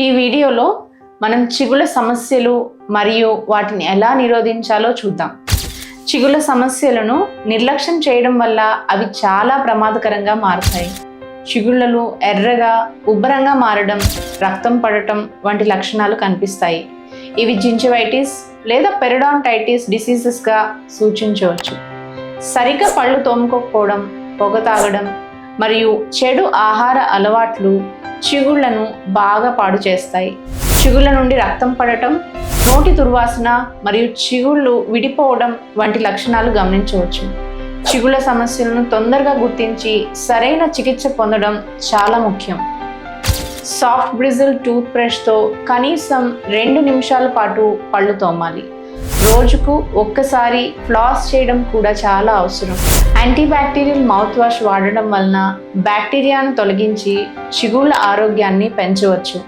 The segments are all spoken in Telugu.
ఈ వీడియోలో మనం చిగుళ్ళ సమస్యలు మరియు వాటిని ఎలా నిరోధించాలో చూద్దాం. చిగుళ్ళ సమస్యలను నిర్లక్ష్యం చేయడం వల్ల అవి చాలా ప్రమాదకరంగా మారుతాయి. చిగుళ్ళలు ఎర్రగా, ఉబ్బరంగా మారడం, రక్తం పడటం వంటి లక్షణాలు కనిపిస్తాయి. ఇవి జింజివైటిస్ లేదా పెరిడాంటైటిస్ డిసీజెస్గా సూచించవచ్చు. సరిగ్గా పళ్ళు తోముకోకపోవడం, పొగ తాగడం మరియు చెడు ఆహార అలవాట్లు చిగుళ్లను బాగా పాడు చేస్తాయి. చిగుళ్ళ నుండి రక్తం పడటం, నోటి దుర్వాసన మరియు చిగుళ్ళు విడిపోవడం వంటి లక్షణాలు గమనించవచ్చు. చిగుళ్ళ సమస్యలను తొందరగా గుర్తించి సరైన చికిత్స పొందడం చాలా ముఖ్యం. సాఫ్ట్ బ్రిజిల్ టూత్ బ్రష్తో కనీసం 2 నిమిషాల పాటు పళ్ళు తోమాలి. రోజుకు ఒక్కసారి ఫ్లాస్ చేయడం కూడా చాలా అవసరం. యాంటీబ్యాక్టీరియల్ మౌత్ వాష్ వాడడం వలన బ్యాక్టీరియాను తొలగించి చిగుళ్ళ ఆరోగ్యాన్ని పెంచవచ్చు.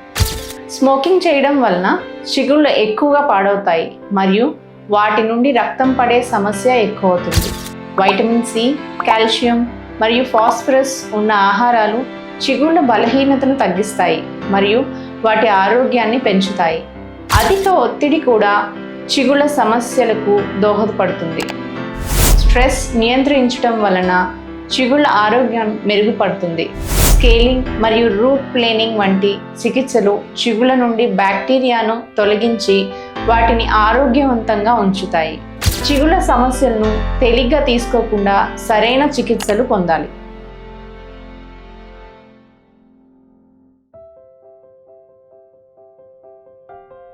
స్మోకింగ్ చేయడం వలన చిగుళ్ళు ఎక్కువగా పాడవుతాయి మరియు వాటి నుండి రక్తం పడే సమస్య ఎక్కువ అవుతుంది. వైటమిన్ సి, కాల్షియం మరియు ఫాస్ఫరస్ ఉన్న ఆహారాలు చిగుళ్ళ బలహీనతను తగ్గిస్తాయి మరియు వాటి ఆరోగ్యాన్ని పెంచుతాయి. అధిక ఒత్తిడి కూడా చిగుళ్ళ సమస్యలకు దోహదపడుతుంది. స్ట్రెస్ నియంత్రించడం వలన చిగుళ్ళ ఆరోగ్యం మెరుగుపడుతుంది. స్కేలింగ్ మరియు రూట్ ప్లేనింగ్ వంటి చికిత్సలు చిగుళ్ళ నుండి బ్యాక్టీరియాను తొలగించి వాటిని ఆరోగ్యవంతంగా ఉంచుతాయి. చిగుళ్ళ సమస్యలను తేలిగ్గా తీసుకోకుండా సరైన చికిత్సలు పొందాలి.